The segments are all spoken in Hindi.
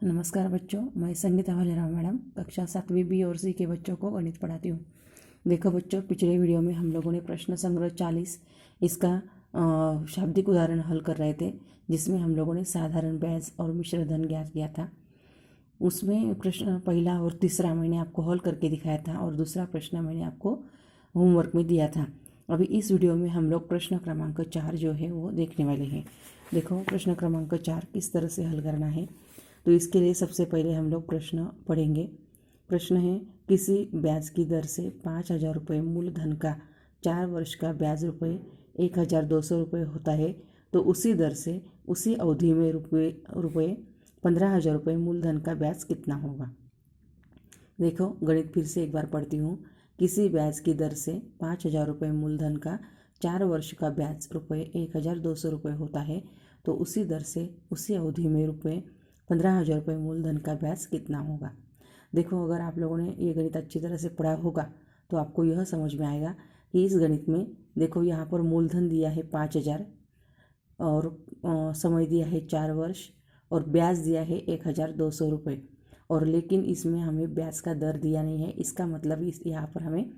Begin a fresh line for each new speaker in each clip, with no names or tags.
नमस्कार बच्चों, मैं संगीता भालेराव मैडम कक्षा 7वीं बी और सी के बच्चों को गणित पढ़ाती हूँ। देखो बच्चों, पिछले वीडियो में हम लोगों ने प्रश्न संग्रह 40 इसका शाब्दिक उदाहरण हल कर रहे थे, जिसमें हम लोगों ने साधारण ब्याज और मिश्र धन ज्ञात किया था। उसमें प्रश्न पहला और तीसरा मैंने आपको हल करके दिखाया था और दूसरा प्रश्न मैंने आपको होमवर्क में दिया था। अभी इस वीडियो में हम लोग प्रश्न क्रमांक 4 जो है वो देखने वाले हैं। देखो प्रश्न क्रमांक 4 किस तरह से हल करना है। तो इसके लिए सबसे पहले हम लोग प्रश्न पढ़ेंगे। प्रश्न है, किसी ब्याज की दर से 5,000 रुपये मूलधन का 4 वर्ष का ब्याज रुपये 1,200 रुपये होता है, तो उसी दर से उसी अवधि में रुपये 15,000 रुपये मूलधन का ब्याज कितना होगा। देखो गणित फिर से एक बार पढ़ती हूँ। किसी ब्याज की दर से 5,000 रुपये मूलधन का 4 वर्ष का ब्याज रुपये 1,200 रुपये होता है, तो उसी दर से उसी अवधि में रुपये 15,000 रुपये मूलधन का ब्याज कितना होगा। देखो, अगर आप लोगों ने ये गणित अच्छी तरह से पढ़ा होगा तो आपको यह समझ में आएगा कि इस गणित में देखो यहाँ पर मूलधन दिया है 5,000 और समय दिया है 4 वर्ष और ब्याज दिया है 1,200 रुपये, और लेकिन इसमें हमें ब्याज का दर दिया नहीं है। इसका मतलब इस यहाँ पर हमें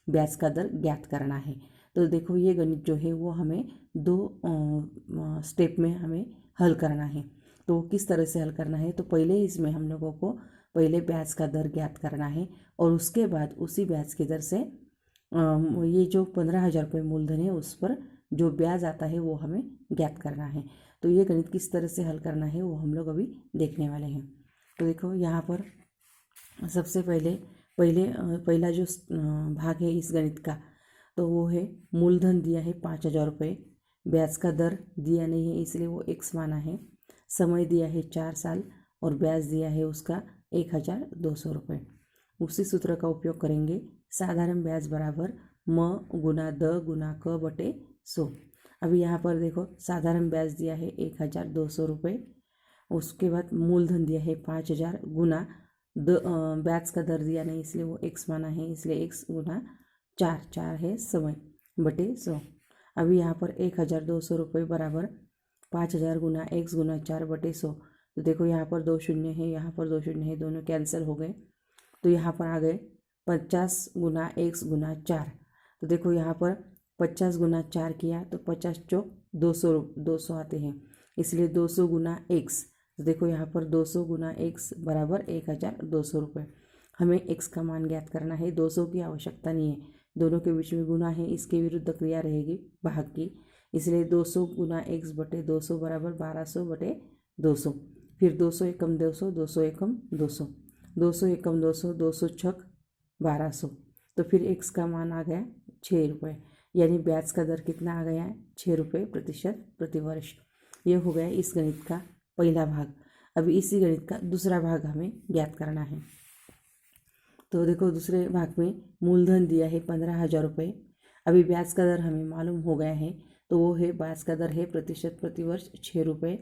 ब्याज का दर ज्ञात करना है। तो देखो ये गणित जो है वो हमें 2 स्टेप में हमें हल करना है। तो किस तरह से हल करना है, तो पहले इसमें हम लोगों को पहले ब्याज का दर ज्ञात करना है और उसके बाद उसी ब्याज की दर से ये जो 15,000 रुपये मूलधन है उस पर जो ब्याज आता है वो हमें ज्ञात करना है। तो ये गणित किस तरह से हल करना है वो हम लोग अभी देखने वाले हैं। तो देखो यहाँ पर सबसे पहला जो भाग है इस गणित का, तो वो है मूलधन दिया है 5,000 रुपये, ब्याज का दर दिया नहीं है इसलिए वो x माना है, समय दिया है 4 साल और ब्याज दिया है उसका 1,200 रुपये। उसी सूत्र का उपयोग करेंगे। साधारण ब्याज बराबर म गुना द गुना क बटे 100। अभी यहाँ पर देखो साधारण ब्याज दिया है 1,200 रुपये, उसके बाद मूलधन दिया है 5,000 गुना ब्याज का दर दिया नहीं इसलिए वो x माना है, इसलिए x गुना 4 है समय बटे 100। अभी यहाँ पर 1,200 रुपये बराबर 5,000 गुना x गुना 4 बटे 100। तो देखो यहाँ पर 2 शून्य है, यहाँ पर 2 शून्य है, दोनों कैंसिल हो गए। तो यहाँ पर आ गए 50 गुना x गुना 4। तो देखो यहाँ पर 50 गुना 4 किया तो 50 चौक 200 आते हैं, इसलिए 200 गुना x। तो देखो यहाँ पर 200 गुना x बराबर 1,200 रुपये। हमें x का मान ज्ञात करना है, 200 की आवश्यकता नहीं है, दोनों के बीच में गुना है, इसके विरुद्ध क्रिया रहेगी भाग की, इसलिए 200 गुना x बटे 200 बराबर 1,200 बटे 200। फिर 200 एकम 200, 200 एकम 200, 200 एकम 200, 200 छक 1,200। तो फिर x का मान आ गया 6 रुपये, यानी ब्याज का दर कितना आ गया है 6 रुपये प्रतिशत प्रति वर्ष। यह हो गया इस गणित का पहला भाग। अभी इसी गणित का दूसरा भाग हमें ज्ञात करना है। तो देखो दूसरे भाग में मूलधन दिया है 15,000 रुपये। अभी ब्याज का दर हमें मालूम हो गया है, तो वो है ब्याज का दर है प्रतिशत प्रति वर्ष 6 रुपये,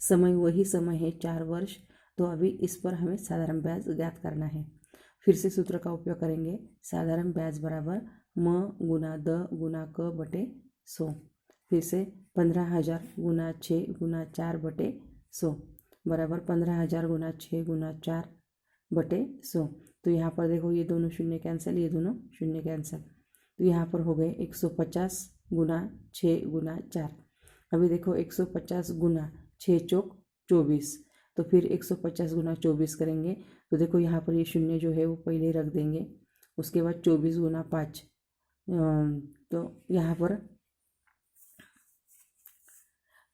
समय वही समय है 4 वर्ष। तो अभी इस पर हमें साधारण ब्याज ज्ञात करना है। फिर से सूत्र का उपयोग करेंगे। साधारण ब्याज बराबर म गुना द गुना क बटे 100। फिर से 15,000 गुना 6 गुना 4 बटे 100 बराबर 15,000 गुना 6 गुना 4 बटे 100। तो यहाँ पर देखो ये दोनों शून्य कैंसिल, ये दोनों शून्य कैंसिल, तो यहाँ पर हो गए 150 गुना 6 गुना 4। अभी देखो 150 गुना 6 चौक 24, तो फिर 150 गुना 24 करेंगे। तो देखो यहाँ पर ये शून्य जो है वो पहले रख देंगे, उसके बाद 24 गुना 5, तो यहाँ पर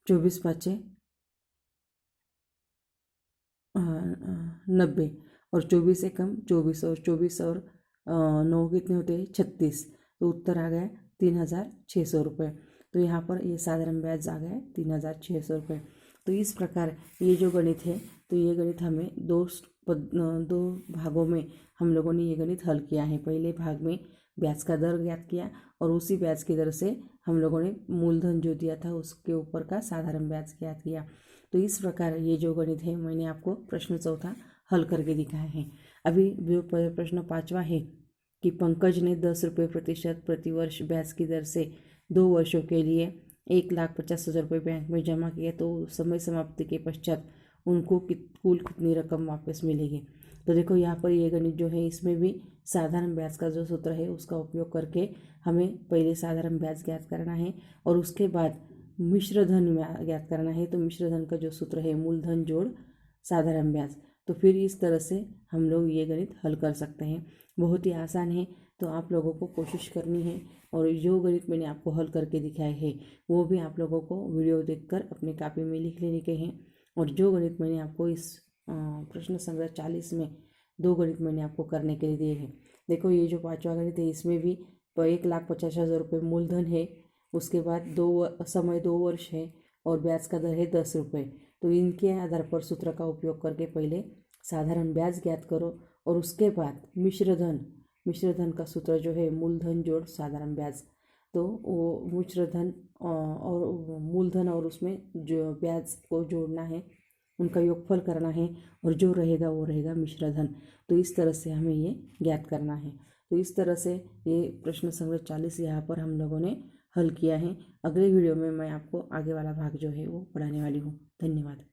24 पाँचे 90 और 24 एकम 24 और 24 और 9 कितने होते हैं 36। तो उत्तर आ गया 3,600 रुपये। तो यहाँ पर ये साधारण ब्याज आ गया 3,600 रुपये। तो इस प्रकार ये जो गणित है, तो ये गणित हमें दो भागों में हम लोगों ने ये गणित हल किया है। पहले भाग में ब्याज का दर ज्ञात किया और उसी ब्याज की दर से हम लोगों ने मूलधन जो दिया था उसके ऊपर का साधारण ब्याज ज्ञात किया। तो इस प्रकार ये जो गणित है मैंने आपको प्रश्न चौथा हल करके दिखाया है। अभी जो प्रश्न 5वां है कि पंकज ने 10 रुपये प्रतिशत प्रति वर्ष ब्याज की दर से 2 वर्षों के लिए 1,50,000 रुपये बैंक में जमा किया, तो समय समाप्ति के पश्चात उनको कुल कितनी रकम वापस मिलेगी। तो देखो यहाँ पर ये गणित जो है इसमें भी साधारण ब्याज का जो सूत्र है उसका उपयोग करके हमें पहले साधारण ब्याज ज्ञात करना है और उसके बाद मिश्र धन ज्ञात करना है। तो मिश्र धन का जो सूत्र है मूलधन जोड़ साधारण ब्याज। तो फिर इस तरह से हम लोग ये गणित हल कर सकते हैं। बहुत ही आसान है, तो आप लोगों को कोशिश करनी है और जो गणित मैंने आपको हल करके दिखाए है वो भी आप लोगों को वीडियो देखकर अपनी कॉपी में लिख लेने के हैं। और जो गणित मैंने आपको इस प्रश्न संग्रह 40 में 2 गणित मैंने आपको करने के लिए दिए हैं। देखो ये जो 5वां गणित है इसमें भी 1,50,000 रुपये मूलधन है, उसके बाद 2 वर्ष है और ब्याज का दर है 10 रुपये। तो इनके आधार पर सूत्र का उपयोग करके पहले साधारण ब्याज ज्ञात करो और उसके बाद मिश्र धन का सूत्र जो है मूलधन जोड़ साधारण ब्याज। तो वो मिश्र धन और मूलधन और उसमें जो ब्याज को जोड़ना है, उनका योगफल करना है और जो रहेगा वो रहेगा मिश्र धन। तो इस तरह से हमें ये ज्ञात करना है। तो इस तरह से ये प्रश्न संग्रह 40 यहाँ पर हम लोगों ने हल किया है। अगले वीडियो में मैं आपको आगे वाला भाग जो है वो पढ़ाने वाली हूँ। धन्यवाद।